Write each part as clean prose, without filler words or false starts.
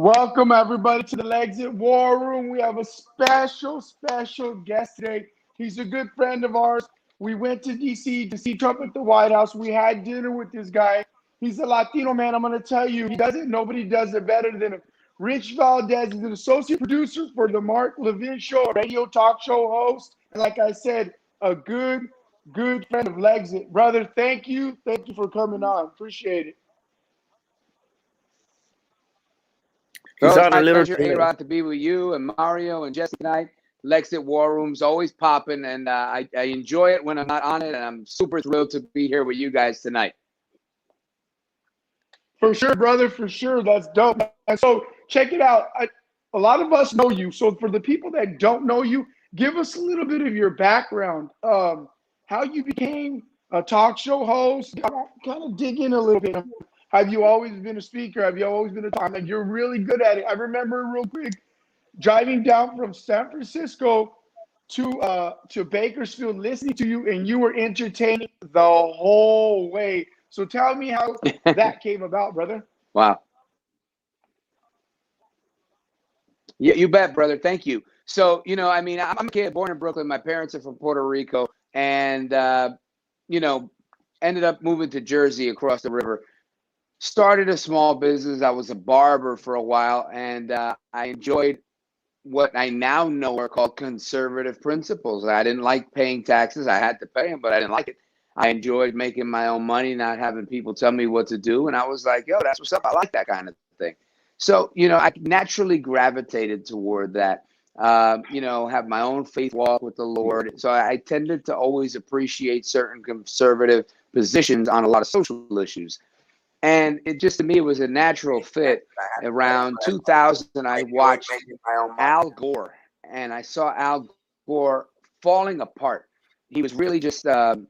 Welcome everybody to the Lexit War Room. We have a special guest today. He's a good friend of ours. We went to DC to see Trump at the White House. We had dinner with this guy. He's a Latino man. I'm going to tell you, he does it. Nobody does it better than him. Rich Valdes is an associate producer for the Mark Levin Show, a radio talk show host. And like I said, a good friend of Lexit. Brother, thank you. Thank you for coming on. Appreciate it. Well, it's my pleasure, A-Rod, to be with you and Mario and Jesse tonight. Lexit War Room's always popping, and I enjoy it when I'm not on it, and I'm super thrilled to be here with you guys tonight. For sure, brother, for sure. That's dope. And so check it out. A lot of us know you. So for the people that don't know you, give us a little bit of your background, how you became a talk show host. Kind of dig in a little bit. Have you always been a speaker? Have you always been a talker? Like, you're really good at it. I remember real quick driving down from San Francisco to Bakersfield, listening to you, and you were entertaining the whole way. So tell me how that came about, brother. Wow. Yeah, you bet, brother. Thank you. So, I'm a kid born in Brooklyn. My parents are from Puerto Rico, and ended up moving to Jersey across the river. Started a small business. I was a barber for a while, and I enjoyed what I now know are called conservative principles. I didn't like paying taxes. I had to pay them, but I didn't like it. I enjoyed making my own money, not having people tell me what to do. And I was like, yo, that's what's up. I like that kind of thing. So, I naturally gravitated toward that, have my own faith walk with the Lord. So I tended to always appreciate certain conservative positions on a lot of social issues. And it just, to me, it was a natural fit. Around 2000, I watched Al Gore, and I saw Al Gore falling apart. He was really just in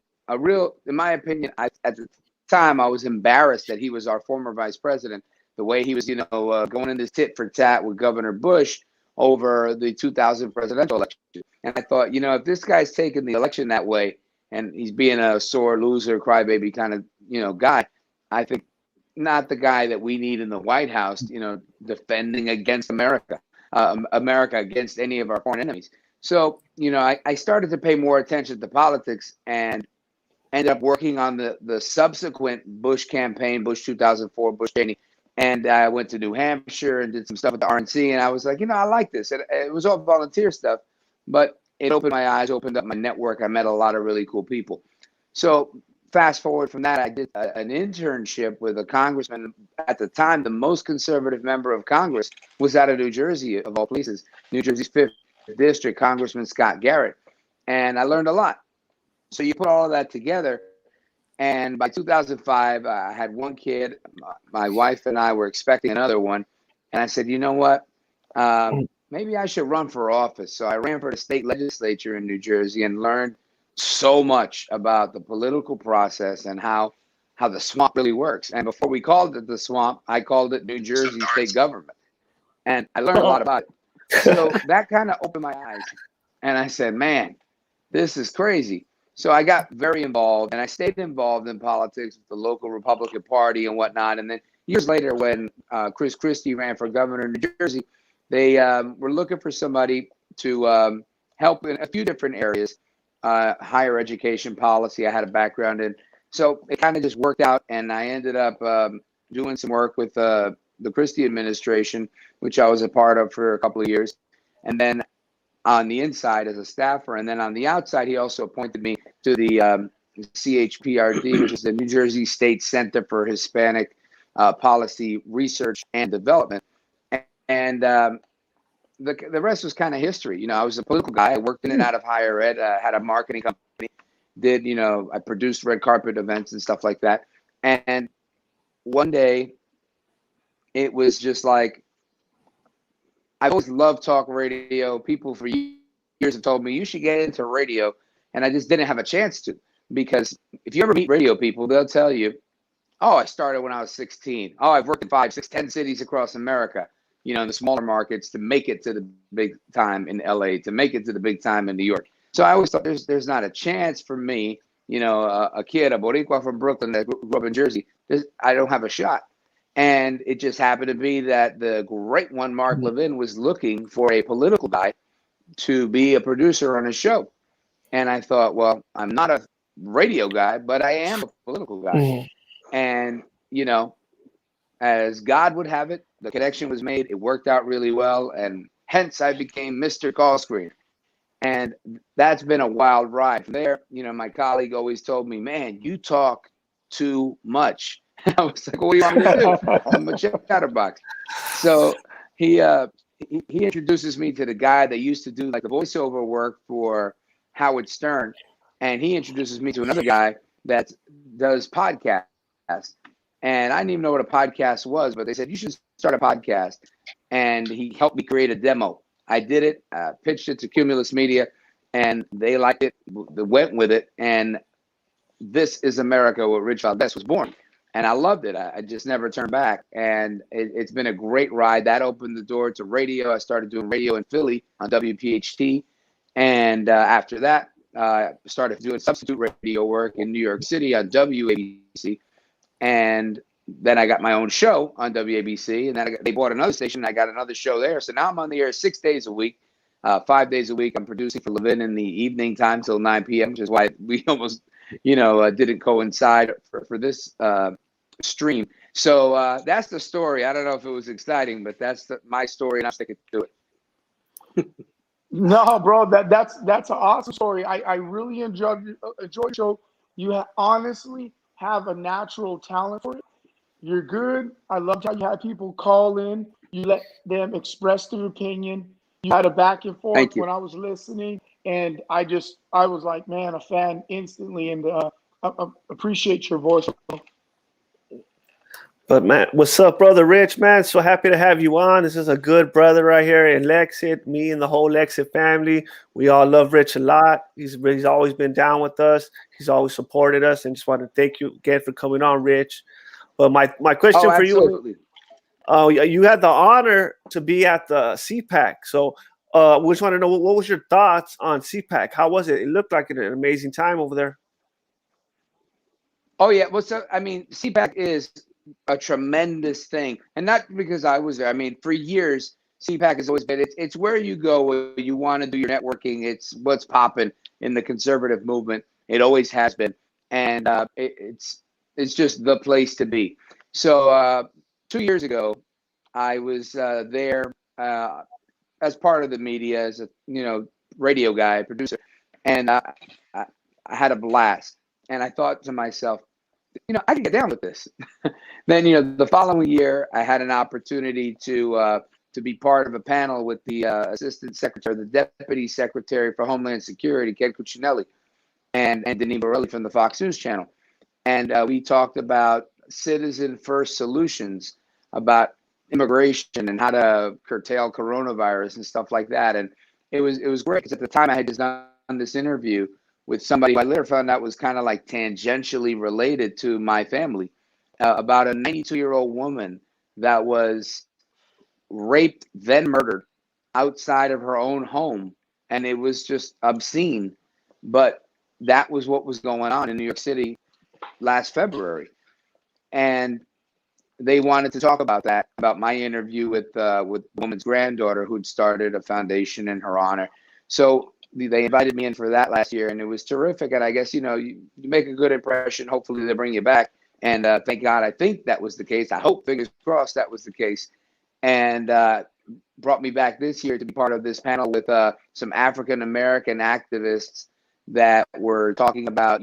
my opinion, at the time, I was embarrassed that he was our former vice president, the way he was, going in this tit for tat with Governor Bush over the 2000 presidential election. And I thought, if this guy's taking the election that way, and he's being a sore loser, crybaby kind of, guy, I think not the guy that we need in the White House, defending against America against any of our foreign enemies. So, I started to pay more attention to politics and ended up working on the subsequent Bush campaign, Bush 2004, Bush Cheney. And I went to New Hampshire and did some stuff with the RNC. And I was like, I like this. It was all volunteer stuff, but it opened my eyes, opened up my network. I met a lot of really cool people. So fast forward from that, I did an internship with a congressman. At the time, the most conservative member of Congress was out of New Jersey, of all places, New Jersey's 5th District, Congressman Scott Garrett. And I learned a lot. So you put all of that together. And by 2005, I had one kid. My wife and I were expecting another one. And I said, you know what? Maybe I should run for office. So I ran for the state legislature in New Jersey and learned so much about the political process and how the swamp really works. And before we called it the swamp, I called it New Jersey state government. And I learned a lot about it. So that kind of opened my eyes. And I said, man, this is crazy. So I got very involved, and I stayed involved in politics with the local Republican Party and whatnot. And then years later, when Chris Christie ran for governor in New Jersey, they were looking for somebody to help in a few different areas. Higher education policy I had a background in. So it kind of just worked out, and I ended up doing some work with the Christie administration, which I was a part of for a couple of years. And then on the inside as a staffer, and then on the outside, he also appointed me to the CHPRD, which is the New Jersey State Center for Hispanic Policy Research and Development. And the rest was kind of history. I was a political guy. I worked in and out of higher ed, had a marketing company, I produced red carpet events and stuff like that. And one day it was just like, I've always loved talk radio. People for years have told me you should get into radio. And I just didn't have a chance to, because if you ever meet radio people, they'll tell you, oh, I started when I was 16. Oh, I've worked in 5, 6, 10 cities across America, in the smaller markets to make it to the big time in LA, to make it to the big time in New York. So I always thought there's not a chance for me, a kid, a Boricua from Brooklyn that grew up in Jersey. I don't have a shot. And it just happened to be that the great one, Mark Levin, was looking for a political guy to be a producer on his show. And I thought, well, I'm not a radio guy, but I am a political guy. Mhm. And, you know, as God would have it, the connection was made. It worked out really well. And hence I became Mr. Call Screen. And that's been a wild ride. From there, you know, my colleague always told me, man, you talk too much. And I was like, well, what do you want me to do? I'm a chatterbox. So he he introduces me to the guy that used to do like the voiceover work for Howard Stern. And he introduces me to another guy that does podcasts. And I didn't even know what a podcast was, but they said, you should start a podcast. And he helped me create a demo. I did it, pitched it to Cumulus Media, and they liked it, they went with it. And This Is America with Rich Valdes was born. And I loved it. I just never turned back. And it's been a great ride. That opened the door to radio. I started doing radio in Philly on WPHT. And after that, started doing substitute radio work in New York City on WABC. And then I got my own show on WABC. And then they bought another station. And I got another show there. So now I'm on the air 6 days a week. 5 days a week. I'm producing for Levin in the evening time till 9 p.m., which is why we almost, didn't coincide for this stream. So that's the story. I don't know if it was exciting, but that's my story, and I'm sticking to it. No, bro, that's an awesome story. I really enjoyed the show. You honestly have a natural talent for it. You're good. I loved how you had people call in. You let them express their opinion. You had a back and forth Thank you. when I was listening, and I was like, man, a fan instantly, and I appreciate your voice. But man, what's up, brother Rich? Man, so happy to have you on. This is a good brother right here in Lexit. Me and the whole Lexit family, we all love Rich a lot. He's always been down with us. He's always supported us, and just want to thank you again for coming on, Rich. But my question for you is, Absolutely. you had the honor to be at the CPAC. So we just want to know what was your thoughts on CPAC? How was it? It looked like an amazing time over there. Oh, yeah. Well, so, I mean, CPAC is a tremendous thing. And not because I was there. I mean, for years, CPAC has always been, it's where you go when you want to do your networking. It's what's popping in the conservative movement. It always has been. And it's just the place to be. So 2 years ago, I was there as part of the media, as a radio guy, producer, and I had a blast. And I thought to myself, I can get down with this. Then the following year, I had an opportunity to be part of a panel with the Assistant Secretary, the Deputy Secretary for Homeland Security, Ken Cuccinelli, and Denise Borelli from the Fox News Channel, and we talked about citizen first solutions, about immigration and how to curtail coronavirus and stuff like that. And it was great because at the time I had just done this interview with somebody I later found out was kind of like tangentially related to my family, about a 92-year-old woman that was raped, then murdered outside of her own home. And it was just obscene. But that was what was going on in New York City last February. And they wanted to talk about that, about my interview with the woman's granddaughter who'd started a foundation in her honor. So they invited me in for that last year, and it was terrific. And I guess, you make a good impression. Hopefully they bring you back. And thank God, I think that was the case. I hope, fingers crossed, that was the case. And brought me back this year to be part of this panel with some African-American activists that were talking about,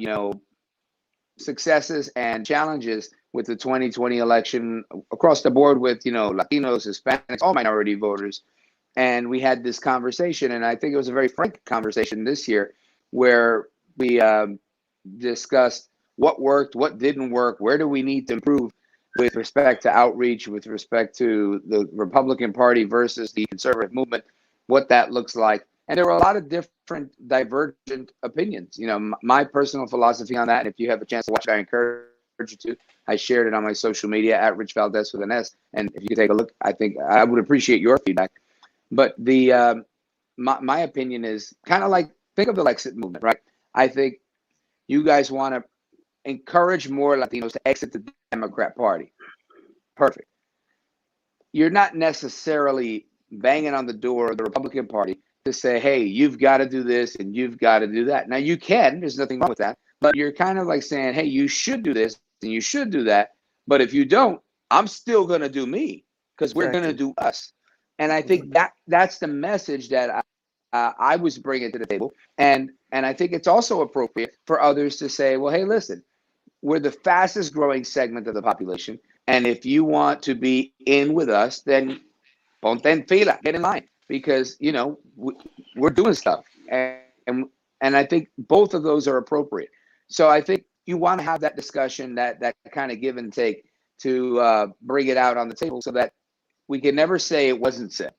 successes and challenges with the 2020 election across the board with, Latinos, Hispanics, all minority voters. And we had this conversation, and I think it was a very frank conversation this year where we discussed what worked, what didn't work, where do we need to improve with respect to outreach, with respect to the Republican Party versus the conservative movement, what that looks like. And there were a lot of different divergent opinions. My personal philosophy on that, and if you have a chance to watch it, I encourage you to. I shared it on my social media at Rich Valdes with an S. And if you could take a look, I think I would appreciate your feedback. But the my opinion is kind of like, think of the Lexit movement, right? I think you guys want to encourage more Latinos to exit the Democrat Party. Perfect. You're not necessarily banging on the door of the Republican Party to say, hey, you've got to do this and you've got to do that. Now, you can. There's nothing wrong with that. But you're kind of like saying, hey, you should do this and you should do that. But if you don't, I'm still going to do me because we're going to do us. And I think that's the message that I was bringing to the table. And I think it's also appropriate for others to say, well, hey, listen, we're the fastest growing segment of the population. And if you want to be in with us, then ponte en fila, get in line, because, you know, we're doing stuff. And I think both of those are appropriate. So I think you want to have that discussion, that kind of give and take to bring it out on the table so that we can never say it wasn't said.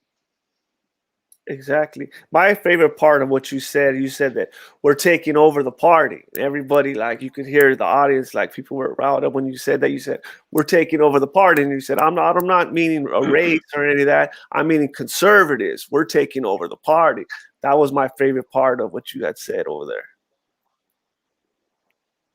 Exactly. My favorite part of what you said that we're taking over the party. Everybody, like, you could hear the audience, like, people were riled up when you said that. You said, we're taking over the party. And you said, I'm not meaning a race or any of that. I'm meaning conservatives. We're taking over the party. That was my favorite part of what you had said over there.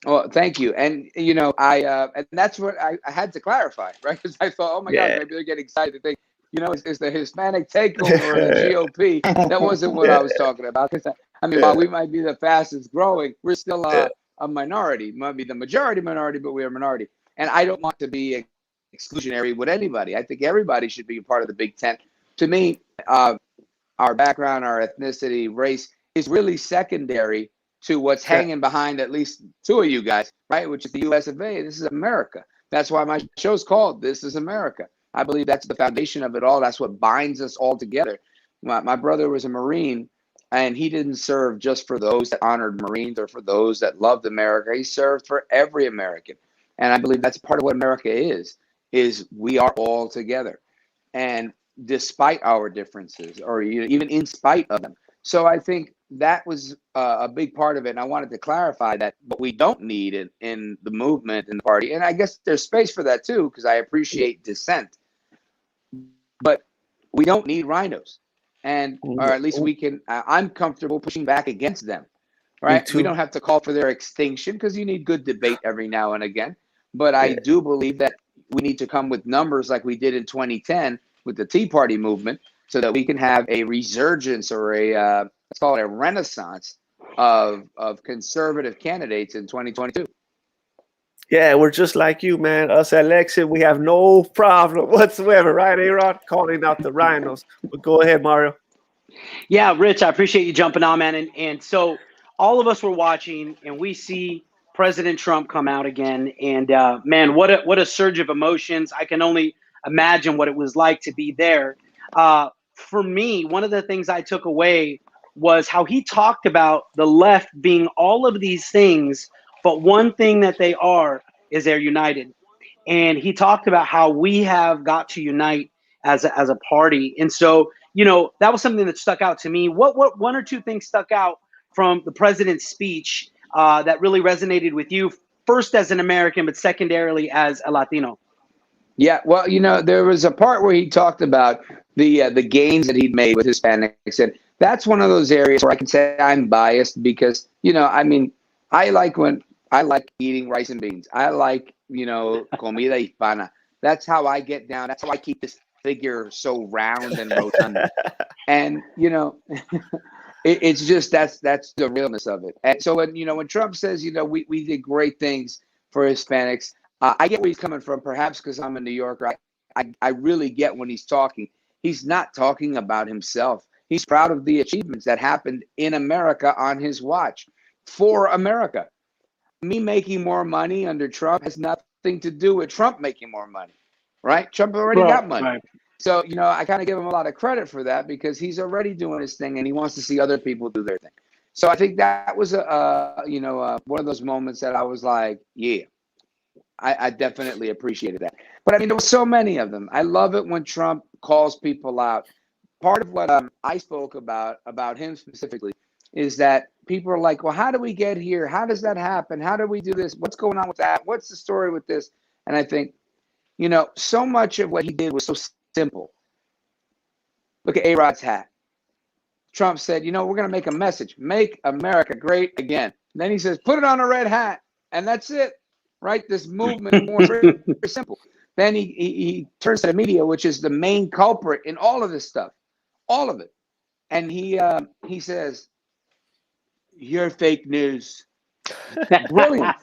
Well, thank you. And, you know, and that's what I had to clarify, right? Because I thought, oh my God, maybe they're getting excited to think, you know, it's the Hispanic takeover of the GOP. That wasn't what I was talking about. Because I mean, while we might be the fastest growing, we're still a minority. Might be the majority minority, but we're a minority. And I don't want to be exclusionary with anybody. I think everybody should be a part of the Big Tent. To me, our background, our ethnicity, race is really secondary to what's hanging behind at least two of you guys, right? Which is the US of A. This is America. That's why my show's called This is America. I believe that's the foundation of it all. That's what binds us all together. My brother was a Marine, and he didn't serve just for those that honored Marines or for those that loved America. He served for every American. And I believe that's part of what America is we are all together. And despite our differences, or even in spite of them. So I think that was a big part of it. And I wanted to clarify that what we don't need in the movement, in the party, and I guess there's space for that too, because I appreciate dissent. But we don't need rhinos, or at least we can. I'm comfortable pushing back against them, right? We don't have to call for their extinction because you need good debate every now and again. But I do believe that we need to come with numbers like we did in 2010 with the Tea Party movement, so that we can have a resurgence or let's call it a renaissance of conservative candidates in 2022. Yeah, we're just like you, man. Us at Lexit, we have no problem whatsoever, right, A-Rod? Calling out the rhinos. But go ahead, Mario. Yeah, Rich, I appreciate you jumping on, man. And so all of us were watching, and we see President Trump come out again. And man, what a surge of emotions. I can only imagine what it was like to be there. For me, one of the things I took away was how he talked about the left being all of these things, but one thing that they are is they're united. And he talked about how we have got to unite as a party. And so, you know, that was something that stuck out to me. What one or two things stuck out from the president's speech that really resonated with you, first as an American, but secondarily as a Latino? Yeah, well, you know, there was a part where he talked about the gains that he'd made with Hispanics, and that's one of those areas where I can say I'm biased because, you know, I mean, I like eating rice and beans. I like, you know, comida hispana. That's how I get down. That's how I keep this figure so round and rotund. And, you know, it's just that's the realness of it. And so when Trump says, you know, we did great things for Hispanics, I get where he's coming from, perhaps because I'm a New Yorker. I really get when he's talking. He's not talking about himself. He's proud of the achievements that happened in America on his watch for America. Me making more money under Trump has nothing to do with Trump making more money, right? Trump already got money. Right. So, you know, I kind of give him a lot of credit for that because he's already doing his thing and he wants to see other people do their thing. So I think that was one of those moments that I was like, yeah, I definitely appreciated that. But I mean, there were so many of them. I love it when Trump calls people out. Part of what I spoke about him specifically is that people are like, well, how do we get here? How does that happen? How do we do this? What's going on with that? What's the story with this? And I think, you know, so much of what he did was so simple. Look at A-Rod's hat. Trump said, you know, we're going to make a message. Make America great again. And then he says, put it on a red hat. And that's it. right? This movement more very, very simple. Then he turns to the media, which is the main culprit in all of this stuff, all of it. And he says, "You're fake news." Brilliant.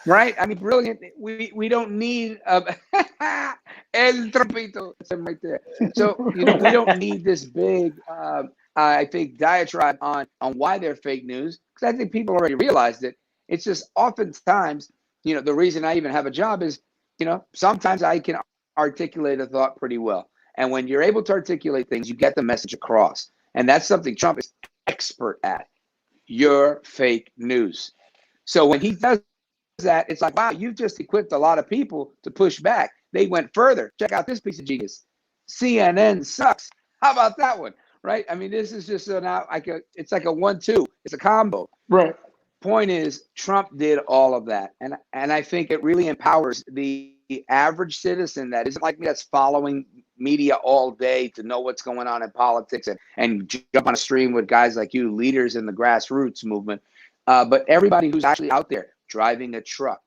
Right? I mean, brilliant. We don't need El Trumpito. It's him right there. So, we don't need this big, I think, diatribe on why they're fake news, because I think people already realized it. It's just oftentimes, the reason I even have a job is, sometimes I can articulate a thought pretty well. And when you're able to articulate things, you get the message across. And that's something Trump is expert at. You're fake news. So when he does that, it's like, wow, you've just equipped a lot of people to push back. They went further. Check out this piece of genius. CNN sucks. How about that one? Right? I mean, this is just it's like a 1-2. It's a combo. Right. Point is, Trump did all of that. And I think it really empowers the average citizen that isn't like me, that's following media all day to know what's going on in politics and jump on a stream with guys like you, leaders in the grassroots movement. But everybody who's actually out there driving a truck,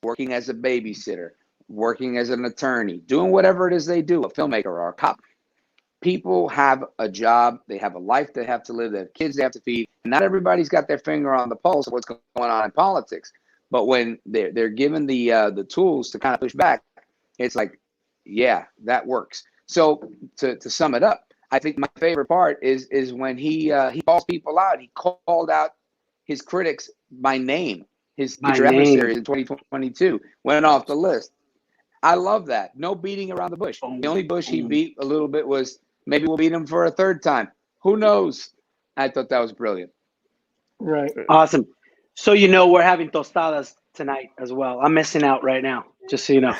working as a babysitter, working as an attorney, doing whatever it is they do, a filmmaker or a cop. People have a job, they have a life they have to live, they have kids they have to feed. And not everybody's got their finger on the pulse of what's going on in politics. But when they're given the tools to kind of push back, it's like, yeah, that works. So to sum it up, I think my favorite part is when he calls people out. He called out his critics by name. His adversaries in 2022 went off the list. I love that. No beating around the bush. The only bush he beat a little bit was maybe we'll beat him for a third time. Who knows? I thought that was brilliant. Right. Awesome. So we're having tostadas tonight as well. I'm missing out right now, just so you know.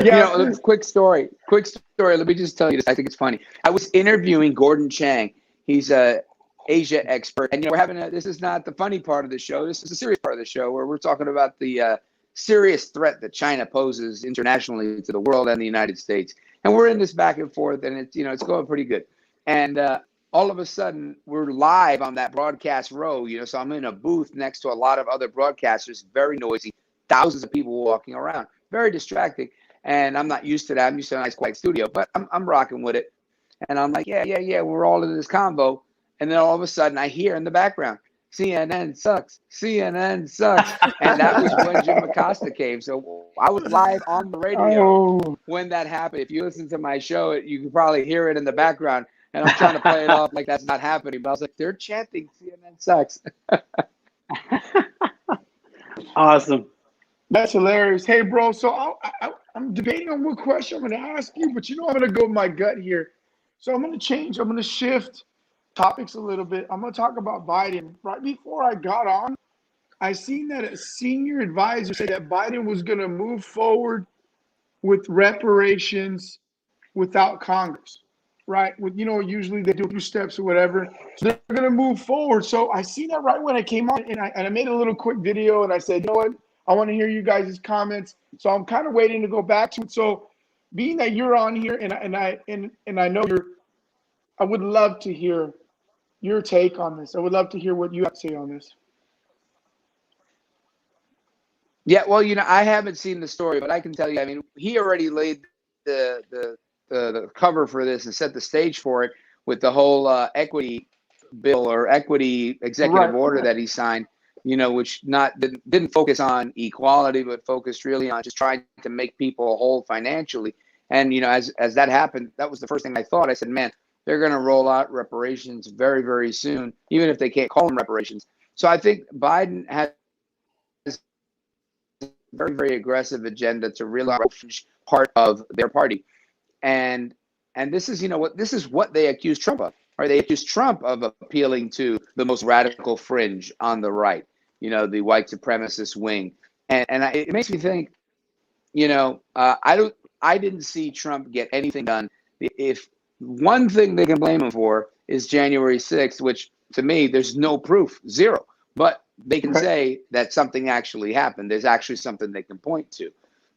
Yeah. Quick story. Let me just tell you this. I think it's funny. I was interviewing Gordon Chang. He's a Asia expert, and we're having this is not the funny part of the show. This is a serious part of the show where we're talking about the serious threat that China poses internationally to the world and the United States. And we're in this back and forth, and it's going pretty good. And all of a sudden, we're live on that broadcast row. So I'm in a booth next to a lot of other broadcasters, very noisy, thousands of people walking around, very distracting. And I'm not used to that. I'm used to a nice, quiet studio, but I'm rocking with it. And I'm like, yeah, we're all in this combo. And then all of a sudden, I hear in the background, CNN sucks. CNN sucks. And that was when Jim Acosta came. So I was live on the radio when that happened. If you listen to my show, you can probably hear it in the background. And I'm trying to play it off like that's not happening. But I was like, they're chanting CNN sucks. Awesome. That's hilarious. Hey, bro, so I'm debating on what question I'm going to ask you, but I'm going to go with my gut here. So I'm going to change. I'm going to shift topics a little bit. I'm going to talk about Biden. Right before I got on, I seen that a senior advisor said that Biden was going to move forward with reparations without Congress, right? With usually they do a few steps or whatever. So they're going to move forward. So I seen that right when I came on, and I made a little quick video, and I said, you know what? I want to hear you guys' comments. So I'm kind of waiting to go back to it. So being that you're on here, and I know I would love to hear your take on this. I would love to hear what you have to say on this. Yeah, well, I haven't seen the story, but I can tell you, I mean, he already laid the cover for this and set the stage for it with the whole equity bill or equity executive order that he signed, which didn't focus on equality, but focused really on just trying to make people whole financially. And, as that happened, that was the first thing I thought. I said, man, they're going to roll out reparations very, very soon, even if they can't call them reparations. So I think Biden has a very, very aggressive agenda to really push part of their party. And this is, this is what they accuse Trump of. Or they accuse Trump of appealing to the most radical fringe on the right, the white supremacist wing. And it makes me think, I didn't see Trump get anything done. If one thing they can blame him for is January 6th, which to me, there's no proof, zero. But they can say that something actually happened. There's actually something they can point to.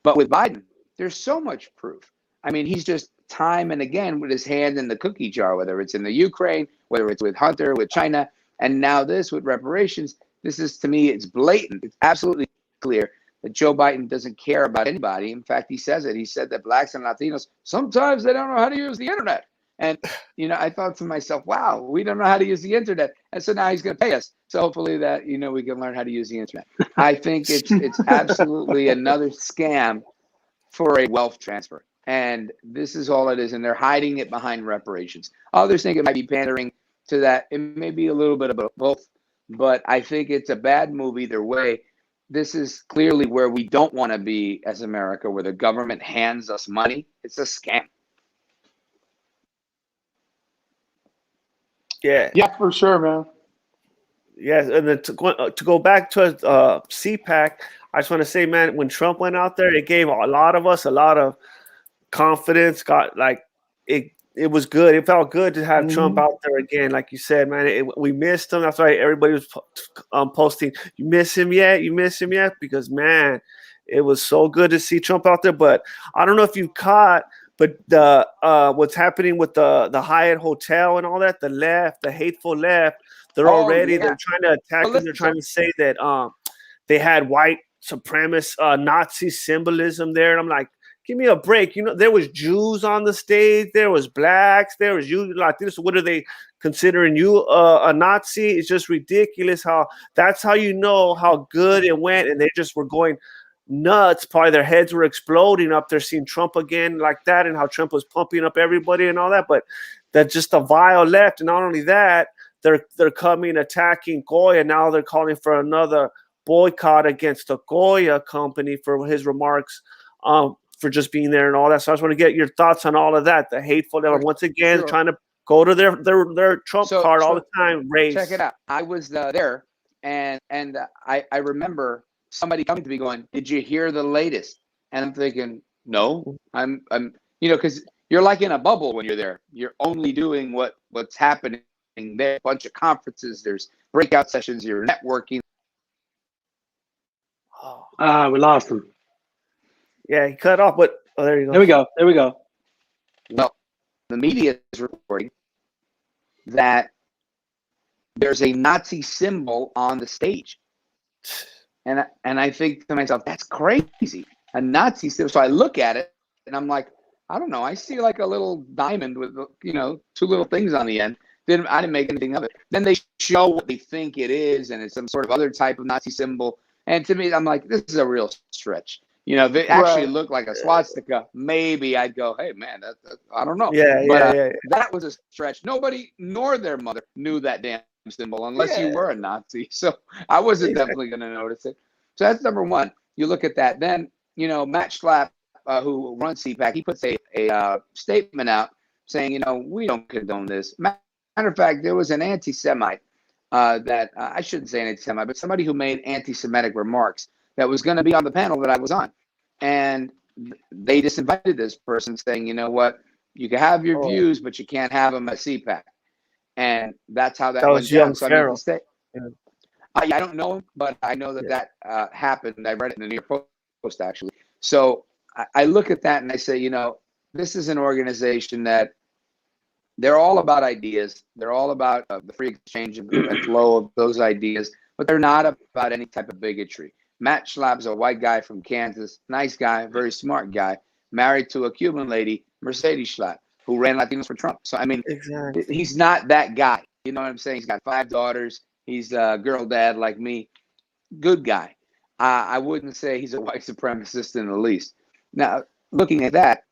But with Biden, there's so much proof. I mean, he's just time and again with his hand in the cookie jar, whether it's in the Ukraine, whether it's with Hunter, with China, and now this with reparations. This is, to me, it's blatant. It's absolutely clear that Joe Biden doesn't care about anybody. In fact, he says it. He said that blacks and Latinos, sometimes they don't know how to use the internet. And, I thought to myself, wow, we don't know how to use the internet. And so now he's going to pay us. So hopefully that, we can learn how to use the internet. I think it's absolutely another scam for a wealth transfer. And this is all it is. And they're hiding it behind reparations. Others think it might be pandering to that. It may be a little bit of both, but I think it's a bad move either way. This is clearly where we don't want to be as America, where the government hands us money. It's a scam. Yeah, for sure, man. Yes, and then to go back to CPAC, I just want to say, man, when Trump went out there, it gave a lot of us a lot of confidence. It was good. It felt good to have Trump out there again, like you said, man. We missed him. That's why everybody was posting, "You miss him yet? You miss him yet?" Because, man, it was so good to see Trump out there. But I don't know if you caught. But the what's happening with the Hyatt Hotel and all that, the left, the hateful left, they're they're trying to attack them. They're trying to say that they had white supremacist Nazi symbolism there. And I'm like, give me a break. There was Jews on the stage, there was blacks, there was you Latinos. So what are they considering you a Nazi? It's just ridiculous that's how you know how good it went, and they just were going nuts. Probably their heads were exploding up there seeing Trump again like that, and how Trump was pumping up everybody and all that. But that's just a vile left. And not only that, they're coming attacking Goya. Now they're calling for another boycott against the Goya company for his remarks for just being there and all that. So I just want to get your thoughts on all of that. The hateful, once again, trying to go to their Trump card all the time. Race. Check it out. I was there, and I remember somebody coming to me going, "Did you hear the latest?" And I'm thinking, no, I'm because you're like in a bubble when you're there. You're only doing what's happening there. A bunch of conferences, there's breakout sessions, you're networking. We lost him. Yeah, he cut off, but there you go. There we go. Well, the media is reporting that there's a Nazi symbol on the stage. And I think to myself, that's crazy. A Nazi symbol. So I look at it and I'm like, I don't know. I see like a little diamond with, two little things on the end. I didn't make anything of it. Then they show what they think it is, and it's some sort of other type of Nazi symbol. And to me, I'm like, this is a real stretch. If it actually looked like a swastika, maybe I'd go, hey, man, I don't know. Yeah. That was a stretch. Nobody, nor their mother, knew that damn symbol unless you were a Nazi. So I wasn't definitely going to notice it. So that's number one. You look at that. Then, Matt Schlapp, who runs CPAC, he puts a statement out saying, we don't condone this. Matter of fact, there was an anti-Semite that I shouldn't say anti-Semite, but somebody who made anti-Semitic remarks that was going to be on the panel that I was on. And they disinvited this person saying, you know what, you can have your views, but you can't have them at CPAC. And that's how that went was young down. Farrell. So I don't know him, but I know that happened. I read it in the New York Post, actually. So I look at that and I say, this is an organization that they're all about ideas. They're all about the free exchange and flow of those ideas, but they're not about any type of bigotry. Matt Schlapp's a white guy from Kansas, nice guy, very smart guy, married to a Cuban lady, Mercedes Schlapp, who ran Latinos for Trump. So, I mean, he's not that guy. You know what I'm saying? He's got 5 daughters. He's a girl dad like me. Good guy. I wouldn't say he's a white supremacist in the least. Now, looking at that,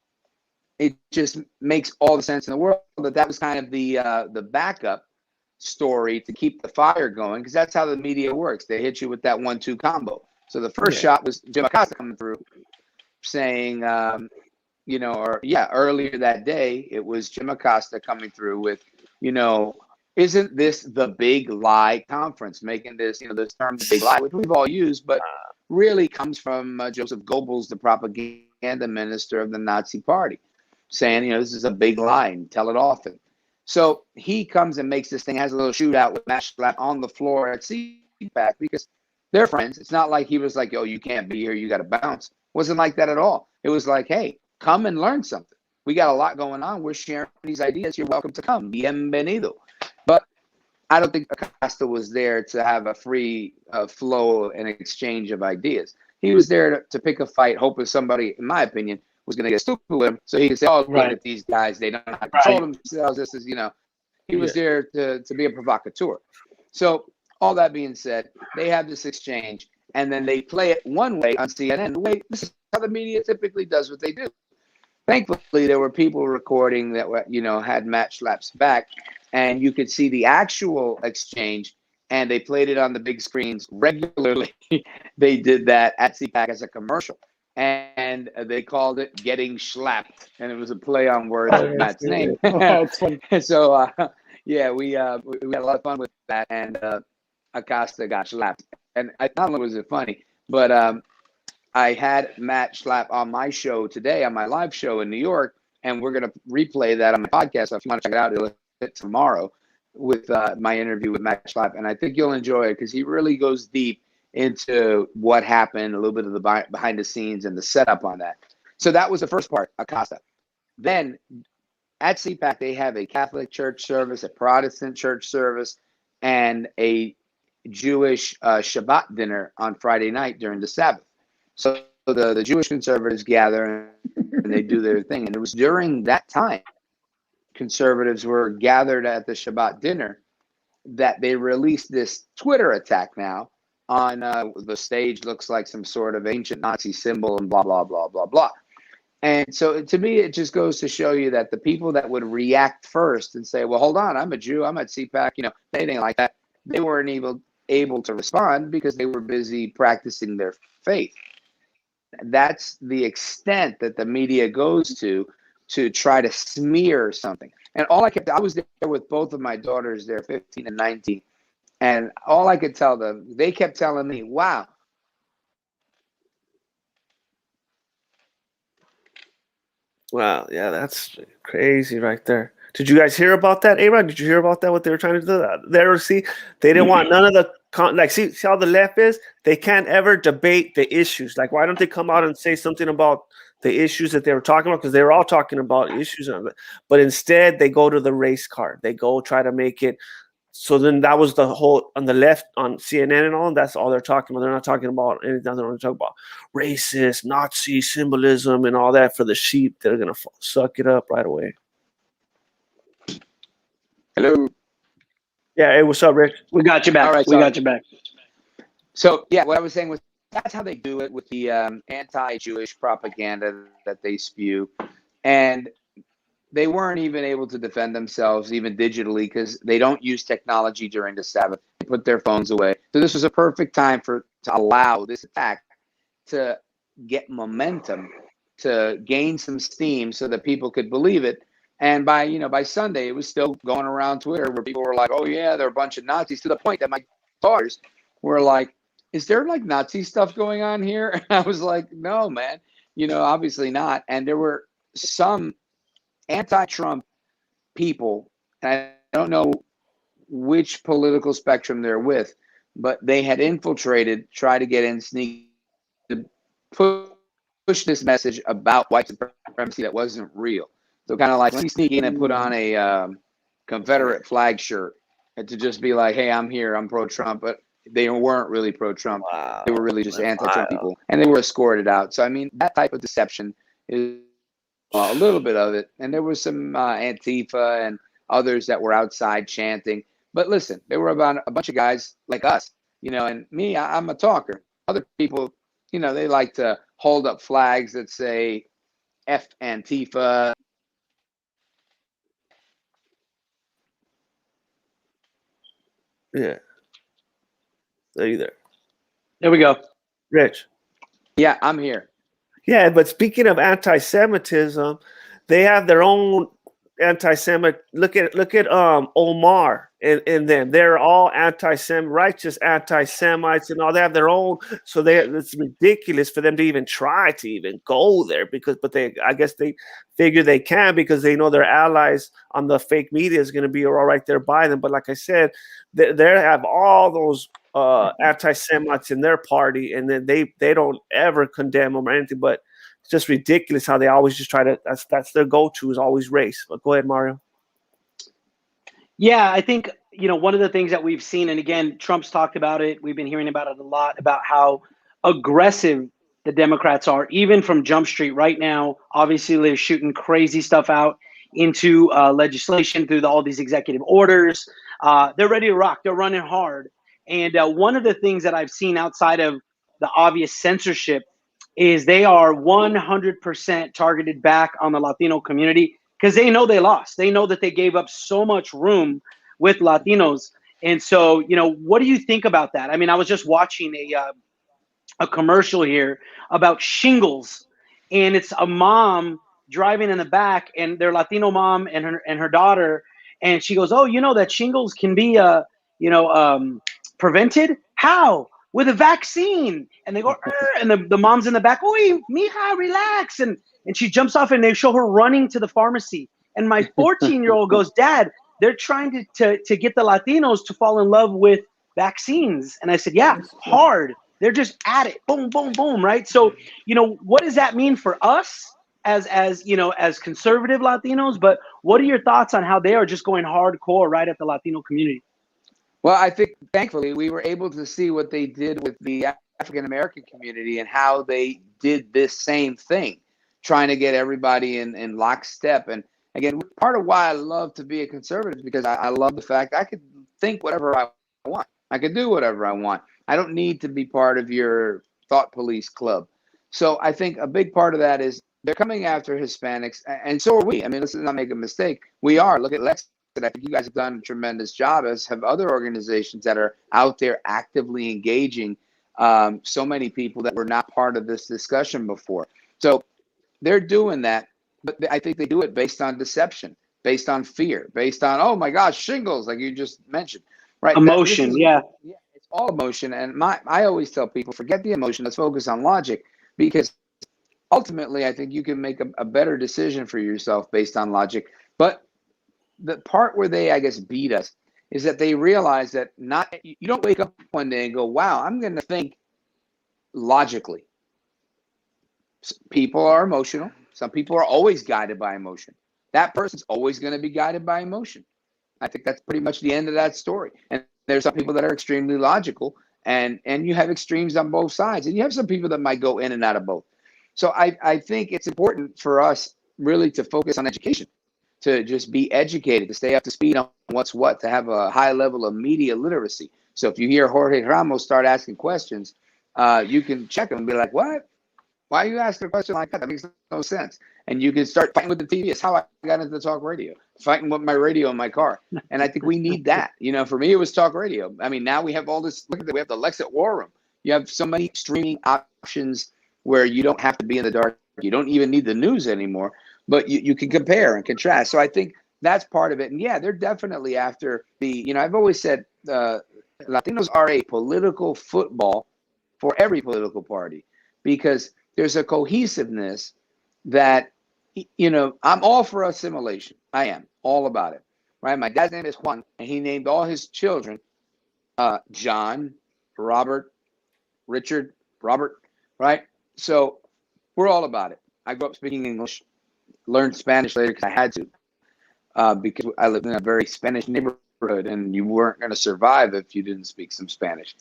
it just makes all the sense in the world that was kind of the backup story to keep the fire going, because that's how the media works. They hit you with that 1-2 combo. So the first shot was Jim Acosta coming through saying, earlier that day, it was Jim Acosta coming through with, isn't this the big lie conference, making this, this term the big lie, which we've all used, but really comes from Joseph Goebbels, the propaganda minister of the Nazi party, saying, this is a big lie and tell it often. So he comes and makes this thing, has a little shootout with Matt Schlapp on the floor at CPAC because they're friends. It's not like he was like, oh, you can't be here, you got to bounce. Wasn't like that at all. It was like, hey, come and learn something. We got a lot going on. We're sharing these ideas. You're welcome to come. Bienvenido. But I don't think Acosta was there to have a free flow and exchange of ideas. He was there to pick a fight, hoping somebody, in my opinion, was going to get stupid with him, so he could say, "Oh, look at these guys; they don't know how to control themselves." This is, he was there to be a provocateur. So all that being said, they have this exchange, and then they play it one way on CNN. This is how the media typically does what they do. Thankfully, there were people recording that had Matt Schlapp's back, and you could see the actual exchange, and they played it on the big screens regularly. They did that at CPAC as a commercial, and they called it "Getting Schlapped," and it was a play on words of Matt's name. So, yeah, we had a lot of fun with that, and Acosta got slapped. And not only was it funny, but I had Matt Schlapp on my show today, on my live show in New York, and we're going to replay that on my podcast. So if you want to check it out, it'll hit tomorrow with my interview with Matt Schlapp. And I think you'll enjoy it because he really goes deep into what happened, a little bit of the behind the scenes and the setup on that. So that was the first part, Acosta. Then at CPAC, they have a Catholic church service, a Protestant church service, and a Jewish Shabbat dinner on Friday night during the Sabbath. So the Jewish conservatives gather and they do their thing. And it was during that time conservatives were gathered at the Shabbat dinner that they released this Twitter attack now on the stage looks like some sort of ancient Nazi symbol and blah, blah, blah, blah, blah. And so to me, it just goes to show you that the people that would react first and say, well, hold on, I'm a Jew, I'm at CPAC, anything like that, they weren't able to respond because they were busy practicing their faith. That's the extent that the media goes to try to smear something. And I was there with both of my daughters, they're 15 and 19. And all I could tell them, they kept telling me, wow. Wow, yeah, that's crazy right there. Did you guys hear about that, A-Rod? Did you hear about that, what they were trying to do? They didn't want none of the see how the left is? They can't ever debate the issues. Like, why don't they come out and say something about the issues that they were talking about? Because they were all talking about issues on it. But instead, they go to the race card. They go try to make it. So then that was the whole on the left on CNN and all. And that's all they're talking about. They're not talking about anything. They're going to talk about racist, Nazi symbolism and all that for the sheep. They're going to suck it up right away. Hello. Yeah, hey, what's up, Rich? We got you back. All right, we got you back. So, yeah, what I was saying was that's how they do it with the anti-Jewish propaganda that they spew. And they weren't even able to defend themselves, even digitally, because they don't use technology during the Sabbath. They put their phones away. So this was a perfect time to allow this attack to get momentum, to gain some steam so that people could believe it. And by Sunday, it was still going around Twitter where people were like, oh, yeah, they're a bunch of Nazis, to the point that my daughters were like, is there like Nazi stuff going on here? And I was like, no, man, obviously not. And there were some anti-Trump people, and I don't know which political spectrum they're with, but they had infiltrated, tried to get in, sneak, to push this message about white supremacy that wasn't real. So kind of like, let me sneak in and put on a Confederate flag shirt and to just be like, hey, I'm here, I'm pro-Trump. But they weren't really pro-Trump. Wow. They were really just anti-Trump people. And they were escorted out. So, I mean, that type of deception is a little bit of it. And there was some Antifa and others that were outside chanting. But listen, there were about a bunch of guys like us, and me, I'm a talker. Other people, they like to hold up flags that say F Antifa. Yeah. Are you there? There we go. Rich. Yeah, I'm here. Yeah, but speaking of anti-Semitism, they have their own anti-Semite. Look at Omar and them. They're all righteous anti-Semites and all. They have their own. So it's ridiculous for them to even try to even go there I guess they figure they can because they know their allies on the fake media is going to be all right there by them. But like I said, they have all those anti-Semites in their party, and then they don't ever condemn them or anything. But it's just ridiculous how they always just try to. That's their go-to is always race. But go ahead, Mario. Yeah, I think one of the things that we've seen, and again, Trump's talked about it, we've been hearing about it a lot, about how aggressive the Democrats are, even from Jump Street right now. Obviously, they're shooting crazy stuff out into legislation through all these executive orders. They're ready to rock. They're running hard. And one of the things that I've seen outside of the obvious censorship is they are 100% targeted back on the Latino community because they know they lost. They know that they gave up so much room with Latinos. And so, what do you think about that? I mean, I was just watching a commercial here about shingles, and it's a mom driving in the back, and their Latino mom and her daughter, and she goes, "Oh, that shingles can be prevented? How? With a vaccine?" And they go, and the mom's in the back, "Oi, mija, relax," and she jumps off, and they show her running to the pharmacy. And my 14-year-old goes, "Dad, they're trying to get the Latinos to fall in love with vaccines." And I said, "Yeah, hard. They're just at it. Boom, boom, boom." Right. So, what does that mean for us as conservative Latinos? But what are your thoughts on how they are just going hardcore right at the Latino community? Well, I think thankfully we were able to see what they did with the African American community and how they did this same thing, trying to get everybody in lockstep. And again, part of why I love to be a conservative is because I love the fact I could think whatever I want. I could do whatever I want. I don't need to be part of your thought police club. So I think a big part of that is they're coming after Hispanics, and so are we. I mean, let's not make a mistake. We are. Look at Lexit. I think you guys have done a tremendous job, as have other organizations that are out there actively engaging so many people that were not part of this discussion before. So they're doing that, but I think they do it based on deception, based on fear, based on, oh my gosh, shingles, like you just mentioned, right? Emotion, yeah. It's all emotion. And I always tell people, forget the emotion, let's focus on logic, because ultimately I think you can make a better decision for yourself based on logic. But the part where they, I guess, beat us is that they realize that you don't wake up one day and go, wow, I'm going to think logically. People are emotional. Some people are always guided by emotion. That person's always going to be guided by emotion. I think that's pretty much the end of that story. And there's some people that are extremely logical, and you have extremes on both sides, and you have some people that might go in and out of both. So I think it's important for us really to focus on education, to just be educated, to stay up to speed on what's what, to have a high level of media literacy. So if you hear Jorge Ramos start asking questions, you can check him and be like, what? Why are you asking a question like that? That makes no sense. And you can start fighting with the TV. It's how I got into talk radio, fighting with my radio in my car. And I think we need that. For me, it was talk radio. I mean, now we have all this, look at that, we have the Lexit War Room. You have so many streaming options where you don't have to be in the dark. You don't even need the news anymore, but you can compare and contrast. So I think that's part of it. And yeah, they're definitely after I've always said Latinos are a political football for every political party, because there's a cohesiveness that, I'm all for assimilation. I am all about it, right? My dad's name is Juan, and he named all his children John, Robert, Richard, Robert, right? So we're all about it. I grew up speaking English, learned Spanish later because I had to, because I lived in a very Spanish neighborhood, and you weren't going to survive if you didn't speak some Spanish.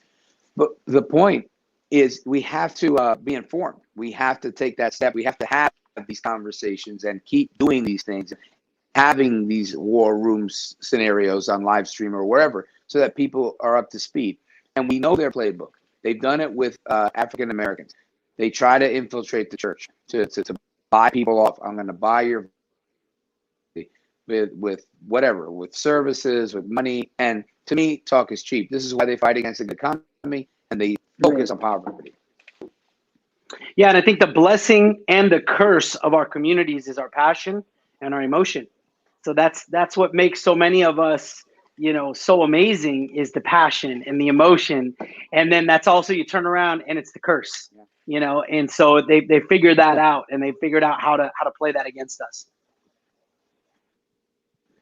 But the point is we have to be informed. We have to take that step. We have to have these conversations and keep doing these things, having these war rooms scenarios on live stream or wherever, so that people are up to speed. And we know their playbook. They've done it with African Americans. They try to infiltrate the church to buy people off. I'm going to buy your with whatever, with services, with money. And to me, talk is cheap. This is why they fight against the economy, and they focus on poverty. Yeah, and I think the blessing and the curse of our communities is our passion and our emotion. So that's what makes so many of us, so amazing, is the passion and the emotion. And then that's also, you turn around and it's the curse, and so they figured that out, and they figured out how to play that against us.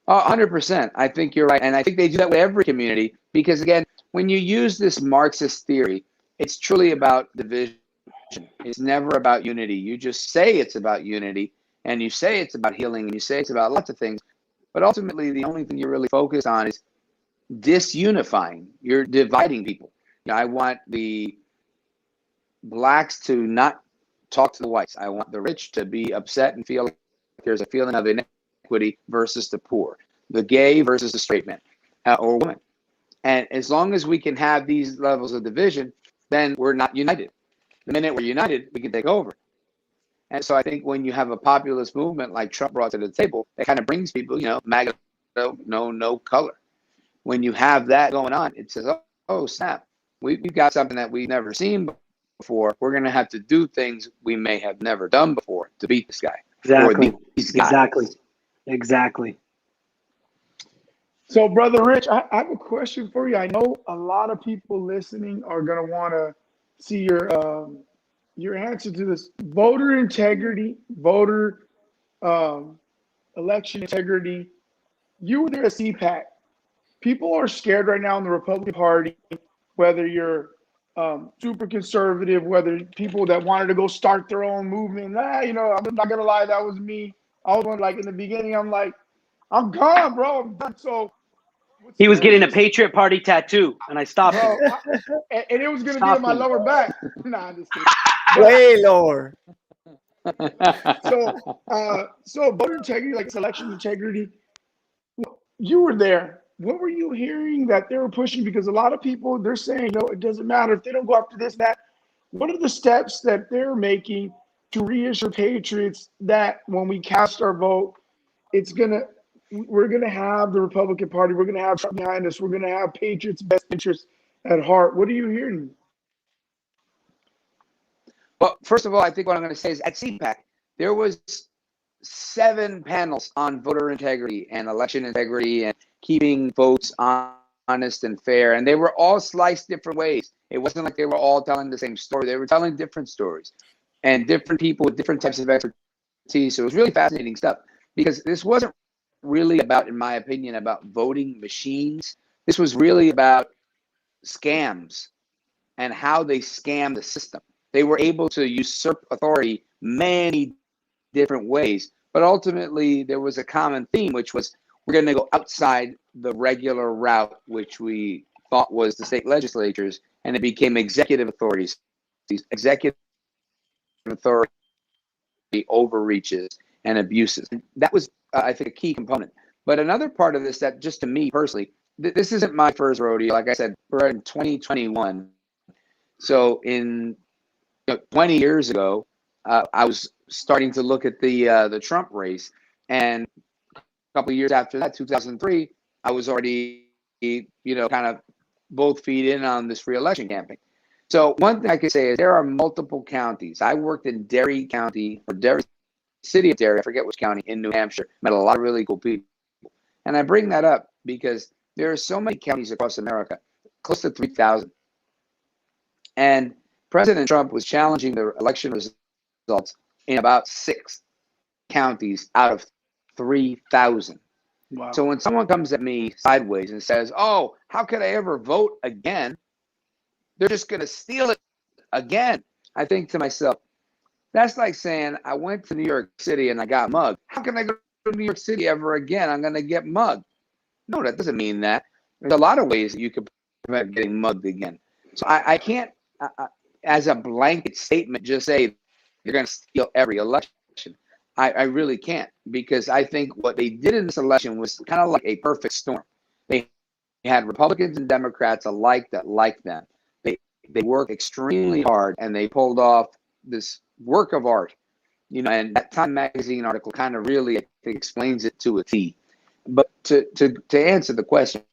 100%. I think you're right. And I think they do that with every community, because again, when you use this Marxist theory, it's truly about division. It's never about unity. You just say it's about unity, and you say it's about healing, and you say it's about lots of things. But ultimately, the only thing you're really focused on is disunifying. You're dividing people. I want the blacks to not talk to the whites. I want the rich to be upset and feel like there's a feeling of inequity versus the poor, the gay versus the straight man or woman. And as long as we can have these levels of division, then we're not united. The minute we're united, we can take over. And so I think when you have a populist movement like Trump brought to the table, it kind of brings people, MAGA, no color. When you have that going on, it says, oh snap, we've got something that we've never seen before. We're going to have to do things we may have never done before to beat this guy. Exactly. Exactly. So, Brother Rich, I have a question for you. I know a lot of people listening are going to want to see your answer to this. Voter integrity, election integrity. You were there at CPAC. People are scared right now in the Republican Party, whether you're super conservative, whether people that wanted to go start their own movement. I'm not going to lie, that was me. I was like, in the beginning, I'm like, I'm gone, bro. I'm done. So he was getting a Patriot Party tattoo, and I stopped him. And it was going to be in my lower back. Nah, I'm just kidding. Way lower. So voter integrity, like election integrity, you were there. What were you hearing that they were pushing? Because a lot of people, they're saying, no, it doesn't matter if they don't go after this, that. What are the steps that they're making to reassure patriots that when we cast our vote, we're gonna have the Republican Party, we're gonna have Trump behind us, we're gonna have patriots' best interests at heart? What are you hearing? Well, first of all, I think what I'm going to say is at CPAC, there was 7 panels on voter integrity and election integrity and keeping votes honest and fair. And they were all sliced different ways. It wasn't like they were all telling the same story. They were telling different stories and different people with different types of expertise. So it was really fascinating stuff because this wasn't really about, in my opinion, about voting machines. This was really about scams and how they scam the system. They were able to usurp authority many different ways, but ultimately there was a common theme, which was we're going to go outside the regular route, which we thought was the state legislatures, and it became executive authorities. These executive authority overreaches and abuses. That was, I think, a key component. But another part of this that just to me personally, this isn't my first rodeo. Like I said, we're in 2021. So in 20 years ago, I was starting to look at the Trump race, and a couple of years after that, 2003, I was already, kind of both feet in on this re-election campaign. So one thing I could say is there are multiple counties. I worked in Derry County, or Derry, city of Derry, I forget which county, in New Hampshire. Met a lot of really cool people. And I bring that up because there are so many counties across America, close to 3,000. And President Trump was challenging the election results in about 6 counties out of 3,000. Wow. So when someone comes at me sideways and says, oh, how could I ever vote again? They're just going to steal it again. I think to myself, that's like saying I went to New York City and I got mugged. How can I go to New York City ever again? I'm going to get mugged. No, that doesn't mean that. There's a lot of ways that you could prevent getting mugged again. So I can't, as a blanket statement, just say you're going to steal every election. I really can't, because I think what they did in this election was kind of like a perfect storm. They had Republicans and Democrats alike that liked them. They worked extremely hard, and they pulled off this work of art, and that Time Magazine article kind of really, I think, explains it to a T. But to answer the question,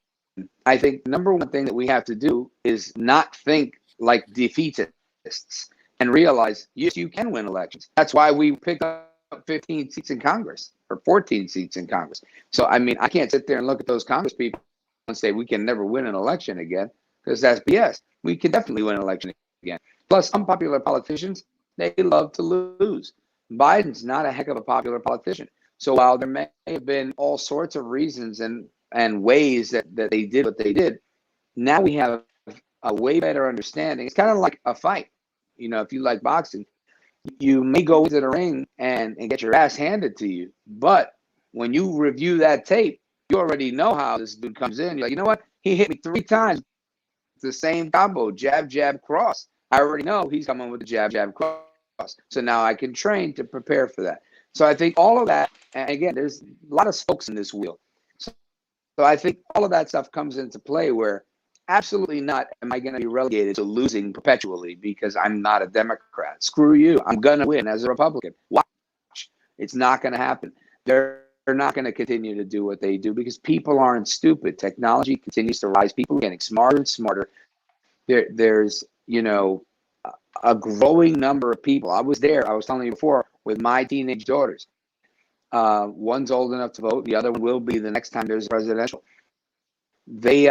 I think the number one thing that we have to do is not think like defeatists and realize, yes, you can win elections. That's why we picked up 15 seats in Congress, or 14 seats in Congress. So, I mean, I can't sit there and look at those Congress people and say we can never win an election again, because that's BS. We can definitely win an election again. Plus, unpopular politicians, they love to lose. Biden's not a heck of a popular politician. So while there may have been all sorts of reasons and ways that they did what they did, now we have a way better understanding. It's kind of like a fight. If you like boxing, you may go into the ring and get your ass handed to you. But when you review that tape, you already know how this dude comes in. You're like, you know what? He hit me 3 times. The same combo, jab, jab, cross. I already know he's coming with the jab, jab, cross. So now I can train to prepare for that. So I think all of that, and again, there's a lot of spokes in this wheel. So I think all of that stuff comes into play where absolutely not am I going to be relegated to losing perpetually because I'm not a Democrat. Screw you. I'm going to win as a Republican. Watch. It's not going to happen. They're not going to continue to do what they do because people aren't stupid. Technology continues to rise. People are getting smarter and smarter. There's, you know, a growing number of people. I was there, I was telling you before, with my teenage daughters. One's old enough to vote. The other one will be the next time there's a presidential. They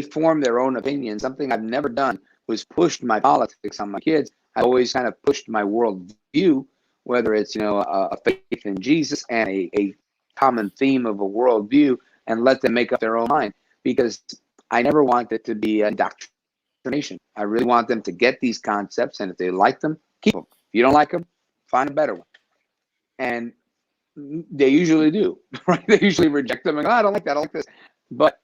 form their own opinion. Something I've never done was pushed my politics on my kids. I always kind of pushed my world view, whether it's, you know, a faith in Jesus and a common theme of a world view, and let them make up their own mind, because I never want it to be indoctrination. I really want them to get these concepts, and if they like them, keep them. If you don't like them, find a better one. And they usually do, right? They usually reject them and go, I don't like that, I don't like this. But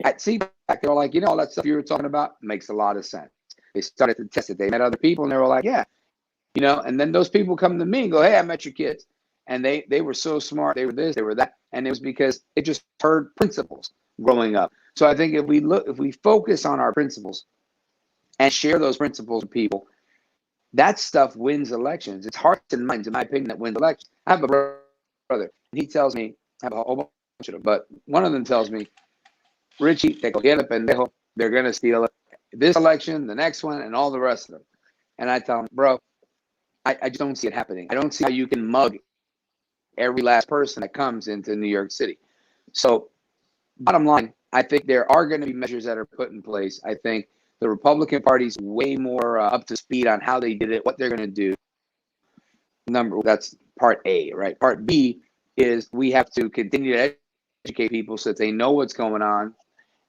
at CPAC, they're like, you know, all that stuff you were talking about makes a lot of sense. They started to test it. They met other people, and they were like, yeah. You know, and then those people come to me and go, hey, I met your kids. And they were so smart. They were this, they were that. And it was because they just heard principles growing up. So I think if we focus on our principles and share those principles with people, that stuff wins elections. It's hearts and minds, in my opinion, that wins elections. I have a brother, and he tells me, I have a whole bunch of them, but one of them tells me, Richie, te cogieron pendejo. They're going to steal it. This election, the next one, and all the rest of them. And I tell him, bro, I just don't see it happening. I don't see how you can mug every last person that comes into New York City. So bottom line, I think there are going to be measures that are put in place. I think the Republican Party's way more up to speed on how they did it, what they're going to do. That's part A, right? Part B is we have to continue to educate people so that they know what's going on,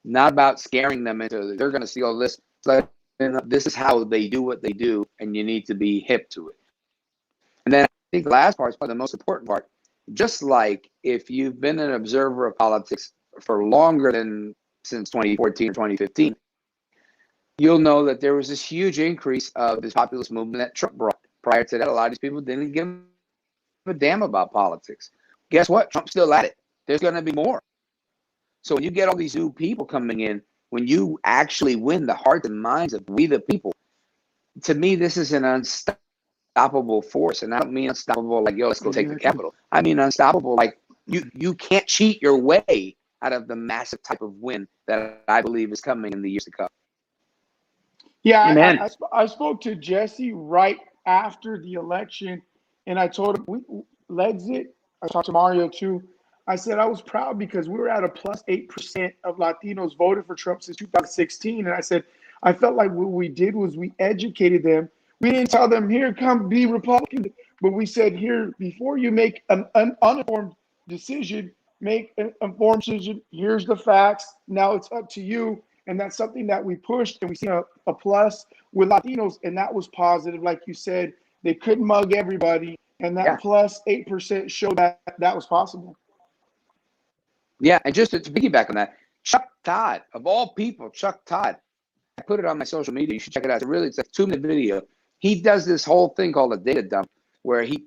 not about scaring them into they're going to steal this. So this is how they do what they do, and you need to be hip to it. And then I think the last part is probably the most important part. Just like if you've been an observer of politics for longer than since 2014 or 2015, you'll know that there was this huge increase of this populist movement that Trump brought. Prior to that, a lot of these people didn't give a damn about politics. Guess what? Trump's still at it. There's going to be more. So when you get all these new people coming in, when you actually win the hearts and minds of we the people, to me, this is an unstoppable force. And I don't mean unstoppable like, yo, let's go take the Capitol. I mean unstoppable like you can't cheat your way out of the massive type of win that I believe is coming in the years to come. Yeah, I spoke to Jesse right after the election, and I told him, Lexit, I talked to Mario too. I said I was proud because we were at a plus 8% of Latinos voted for Trump since 2016. And I said, I felt like what we did was we educated them. We didn't tell them, here, come be Republican. But we said, here, before you make an uninformed decision, make an informed decision. Here's the facts. Now it's up to you. And that's something that we pushed, and we see a plus with Latinos. And that was positive. Like you said, they couldn't mug everybody. And that plus 8% showed that that was possible. Yeah, and just to piggyback on that, Chuck Todd, of all people, Chuck Todd, I put it on my social media. You should check it out. It's a 2-minute video. He does this whole thing called a data dump, where he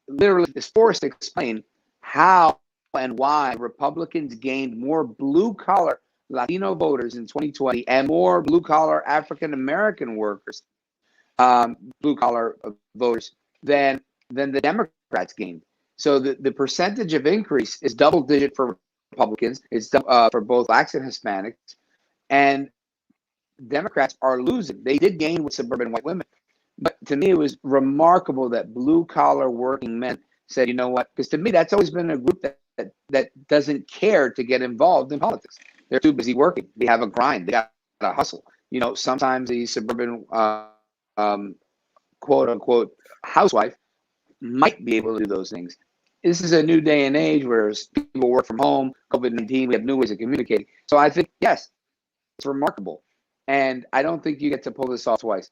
literally is forced to explain how and why Republicans gained more blue-collar Latino voters in 2020 and more blue-collar African-American workers, blue-collar voters, than the Democrats gained. So the percentage of increase is double-digit for Republicans. It's for both blacks and Hispanics. And Democrats are losing. They did gain with suburban white women. But to me, it was remarkable that blue-collar working men said, you know what? Because to me, that's always been a group that doesn't care to get involved in politics. They're too busy working. They have a grind. They got a hustle. You know, sometimes the suburban quote-unquote housewife might be able to do those things. This is a new day and age where people work from home, COVID-19, we have new ways of communicating. So I think, yes, it's remarkable. And I don't think you get to pull this off twice.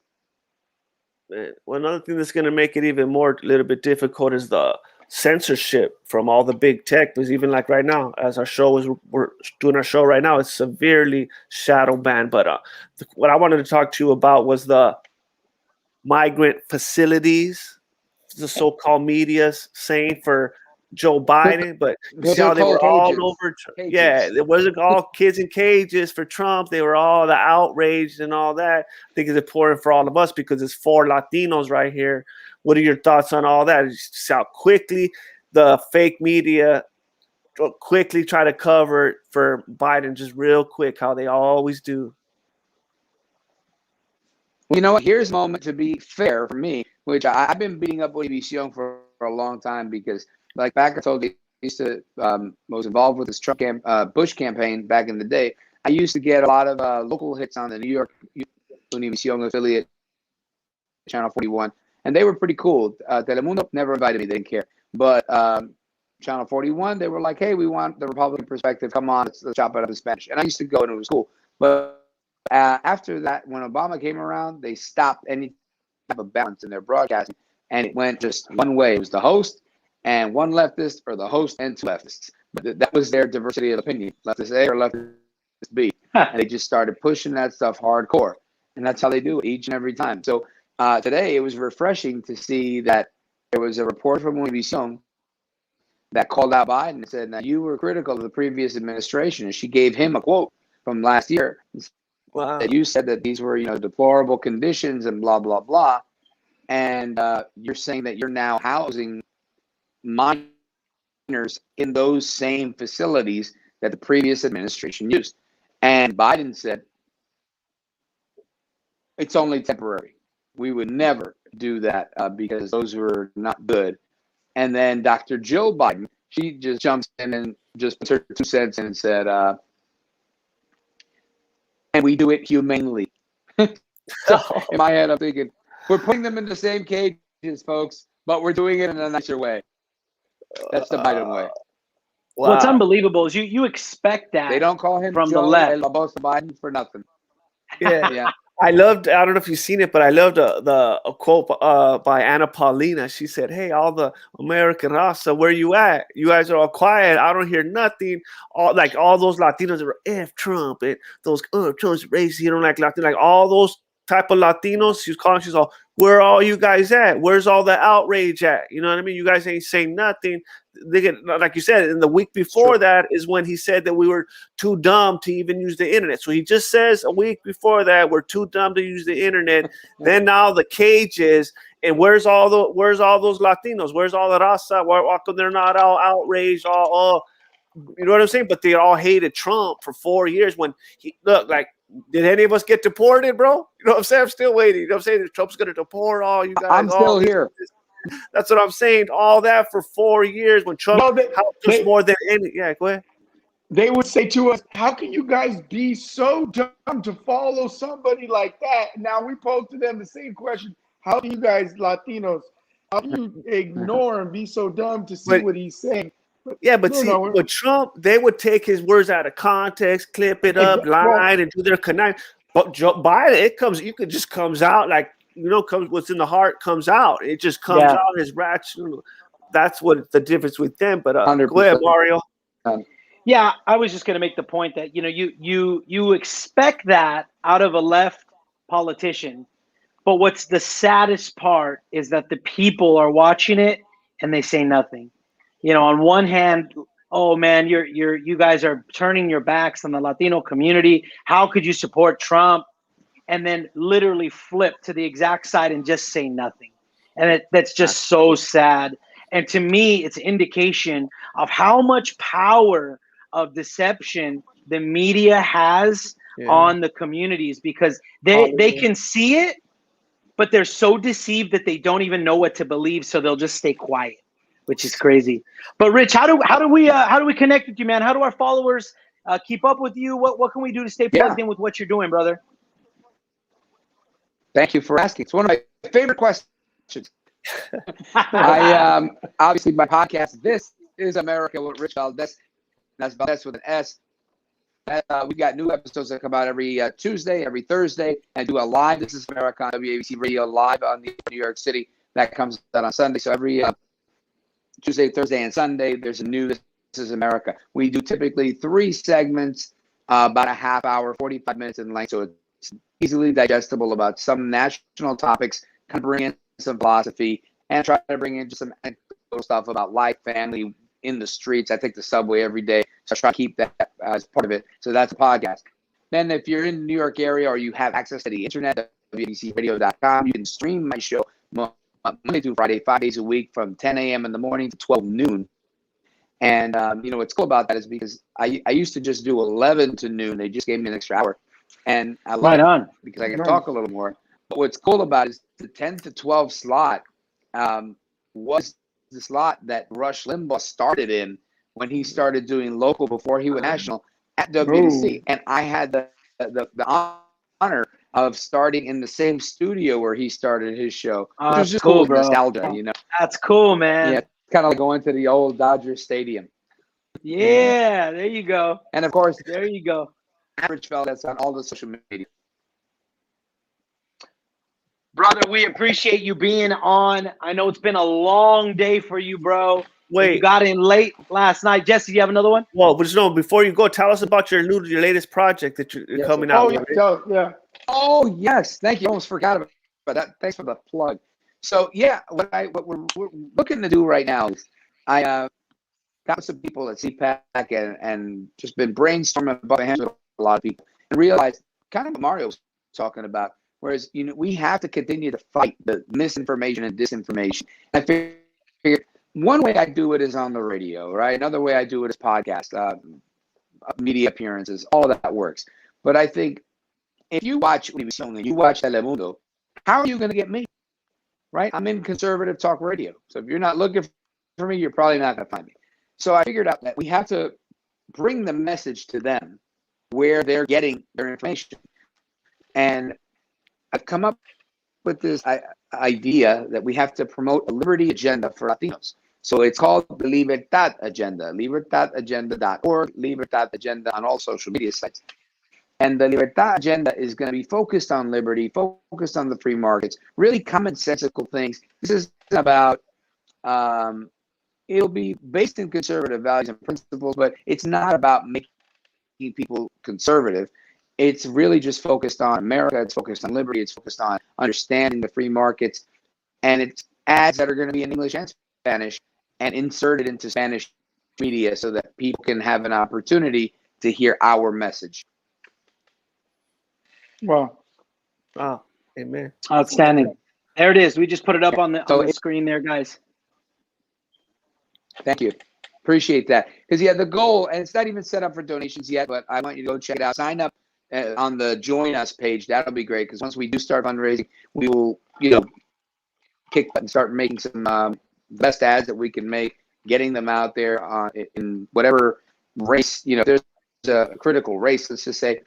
Man, well, another thing that's going to make it even more a little bit difficult is the censorship from all the big tech. Because even like right now, as our show is, we're doing our show right now, it's severely shadow banned. But what I wanted to talk to you about was the migrant facilities, the so-called media's saying for Joe Biden, but you see how they were all over. Yeah, it wasn't all kids in cages for Trump. They were all the outraged and all that. I think it's important for all of us because it's 4 Latinos right here. What are your thoughts on all that? Just how quickly the fake media quickly try to cover it for Biden, just real quick, how they always do. You know what? Here's a moment to be fair for me, which I've been beating up Univision for a long time because, like back I told you, I used to was involved with this Bush campaign back in the day. I used to get a lot of local hits on the New York Univision affiliate, Channel 41, and they were pretty cool. Telemundo never invited me; they didn't care. But Channel 41, they were like, "Hey, we want the Republican perspective. Come on, let's chop it up in Spanish." And I used to go, and it was cool. But after that, when Obama came around, they stopped any type of balance in their broadcasting, and it went just one way. It was the host and one leftist, or the host and 2 leftists. But that was their diversity of opinion, leftist A or leftist B. And they just started pushing that stuff hardcore. And that's how they do it each and every time. So today it was refreshing to see that there was a report from Univision that called out Biden and said, now you were critical of the previous administration. And she gave him a quote from last year. Wow. That you said that these were, deplorable conditions and blah, blah, blah. And you're saying that you're now housing minors in those same facilities that the previous administration used. And Biden said, it's only temporary. We would never do that because those were not good. And then Dr. Jill Biden, she just jumps in and just puts her 2 cents in and said, and we do it humanely. So in my head, I'm thinking, we're putting them in the same cages, folks, but we're doing it in a nicer way. That's the Biden way. Wow. What's unbelievable is you expect that. They don't call him from Joe the left. El Boss Biden for nothing. Yeah. I don't know if you've seen it, but I loved a quote by Anna Paulina. She said, hey, all the American raza, where you at? You guys are all quiet. I don't hear nothing. All those Latinos that were F Trump and those Trump's racist, you don't like Latino, like all those type of Latinos. She's calling, she's all, where are all you guys at? Where's all the outrage at? You know what I mean? You guys ain't saying nothing. They get, like you said, in the week before that is when he said that we were too dumb to even use the internet. So he just says a week before that we're too dumb to use the internet. Then now the cages, and where's all those Latinos? Where's all the raza? Why come they're not all outraged? All you know what I'm saying? But they all hated Trump for 4 years. When he look like, did any of us get deported, bro? You know what I'm saying? I'm still waiting. You know what I'm saying? Trump's gonna deport all you guys. I'm still here. That's what I'm saying. All that for 4 years when Trump helped us more than any. Yeah, go ahead. They would say to us, how can you guys be so dumb to follow somebody like that? Now we pose to them the same question. How do you guys, Latinos, how do you ignore and be so dumb to see what he's saying? With Trump, they would take his words out of context, clip it up, line, and do their connect. But Joe Biden, just comes out like, what's in the heart comes out. It just comes out as rational. That's what the difference with them. But go ahead, Mario. Yeah, I was just going to make the point that you expect that out of a left politician, but what's the saddest part is that the people are watching it and they say nothing. On one hand, oh man, you guys are turning your backs on the Latino community. How could you support Trump? And then literally flip to the exact side and just say nothing. And that's just so sad. And to me, it's an indication of how much power of deception the media has on the communities, because they can see it, but they're so deceived that they don't even know what to believe. So they'll just stay quiet, which is crazy. But Rich, how do we connect with you, man? How do our followers keep up with you? What can we do to stay plugged in with what you're doing, brother? Thank you for asking. It's one of my favorite questions. I obviously my podcast, This is America with Rich Valdes. That's Valdes with an S. We got new episodes that come out every Tuesday, every Thursday, and do a live This is America on WABC Radio live on the New York City. That comes out on Sunday. So every Tuesday, Thursday, and Sunday, there's a new This is America. We do typically 3 segments, about a half hour, 45 minutes in length, so it's easily digestible about some national topics, kind of bring in some philosophy, and try to bring in just some anecdotal stuff about life, family, in the streets. I take the subway every day, so I try to keep that as part of it. So that's a podcast. Then if you're in the New York area or you have access to the internet, WBCRadio.com, you can stream my show Monday through Friday, 5 days a week from 10 a.m. in the morning to 12 noon. And, what's cool about that is because I used to just do 11 to noon. They just gave me an extra hour. And I like it because I can talk a little more. But what's cool about it is the 10 to 12 slot was the slot that Rush Limbaugh started in when he started doing local before he went national at WBC. And I had the honor of starting in the same studio where he started his show. Which was just cool, bro. Nostalgia, That's cool, man. Yeah, kind of like going to the old Dodger Stadium. Yeah, there you go. And of course, there you go. Average Valdes on all the social media. Brother, we appreciate you being on. I know it's been a long day for you, bro. Wait, you got in late last night. Jesse, you have another one? Well, but before you go, tell us about your latest project that you're coming out with. Yeah. Oh yes, thank you. I almost forgot about that. Thanks for the plug. So yeah, what we're looking to do right now is I got some people at CPAC and just been brainstorming about the hands with a lot of people and realized kind of what Mario was talking about. Whereas we have to continue to fight the misinformation and disinformation. I figured one way I do it is on the radio, right? Another way I do it is podcast, media appearances, all of that works. But I think if you watch Univision, you watch Telemundo, how are you going to get me? Right? I'm in conservative talk radio. So if you're not looking for me, you're probably not going to find me. So I figured out that we have to bring the message to them where they're getting their information. And I've come up with this idea that we have to promote a liberty agenda for Latinos. So it's called the Libertad Agenda, libertadagenda.org, Libertad Agenda on all social media sites. And the Libertad Agenda is going to be focused on liberty, focused on the free markets, really commonsensical things. This is about, it'll be based in conservative values and principles, but it's not about making people conservative. It's really just focused on America. It's focused on liberty. It's focused on understanding the free markets. And it's ads that are going to be in English and Spanish and inserted into Spanish media so that people can have an opportunity to hear our message. Wow. Amen. Outstanding. There it is. We just put it up on the screen there, guys. Thank you. Appreciate that. Because, the goal, and it's not even set up for donations yet, but I want you to go check it out. Sign up on the Join Us page. That'll be great because once we do start fundraising, we will, kick butt and start making some best ads that we can make, getting them out there in whatever race, if there's a critical race, let's just say,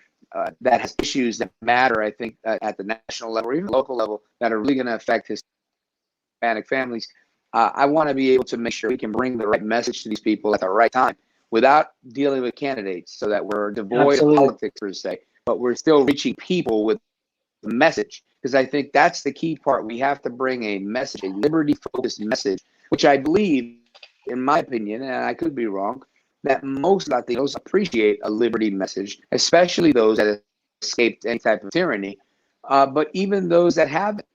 that has issues that matter, I think, at the national level or even local level that are really going to affect Hispanic families. I want to be able to make sure we can bring the right message to these people at the right time without dealing with candidates so that we're devoid of politics, per se, but we're still reaching people with the message. Because I think that's the key part. We have to bring a message, a liberty-focused message, which I believe, in my opinion, and I could be wrong, that most Latinos appreciate a liberty message, especially those that escaped any type of tyranny. But even those that haven't,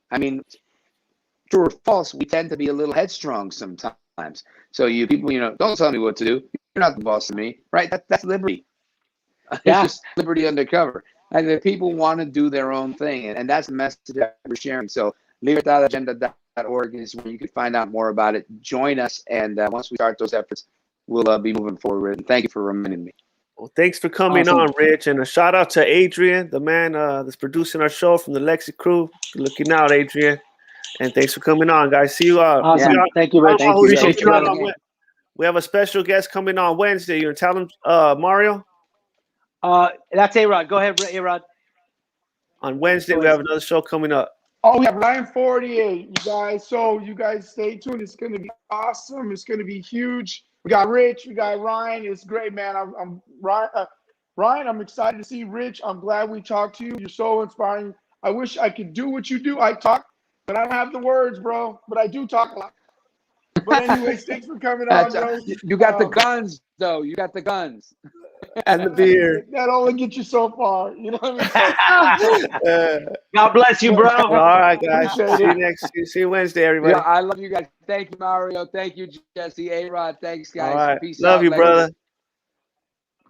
true or false, we tend to be a little headstrong sometimes. So you people, don't tell me what to do. You're not the boss of me, right? That's liberty. Yeah. It's just liberty undercover. And the people want to do their own thing, and that's the message that we're sharing. So libertadagenda.org is where you can find out more about it. Join us, and once we start those efforts, we'll be moving forward. And thank you for reminding me. Well, thanks for coming on, Rich, and a shout out to Adrian, the man that's producing our show from the Lexit crew. Good looking out, Adrian. And thanks for coming on, guys. See you. Awesome. Thank you, Rich. Appreciate you. We have a special guest coming on Wednesday. You're telling Mario? That's A-Rod. Go ahead, A-Rod. On Wednesday, we have another show coming up. Oh, we have Ryan 48, you guys. So you guys stay tuned. It's going to be awesome. It's going to be huge. We got Rich. We got Ryan. It's great, man. Ryan, I'm excited to see Rich. I'm glad we talked to you. You're so inspiring. I wish I could do what you do. I talk, but I don't have the words, bro. But I do talk a lot. But anyways, thanks for coming on, bro. You got the guns, though. You got the guns. And the beer. That only gets you so far. You know what I mean? God bless you, bro. All right, guys. Appreciate See you Wednesday, everybody. Yeah, I love you guys. Thank you, Mario. Thank you, Jesse. A-Rod. Thanks, guys. All right. Peace Love out, you, ladies. brother.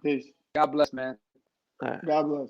Peace. God bless, man. All right. God bless.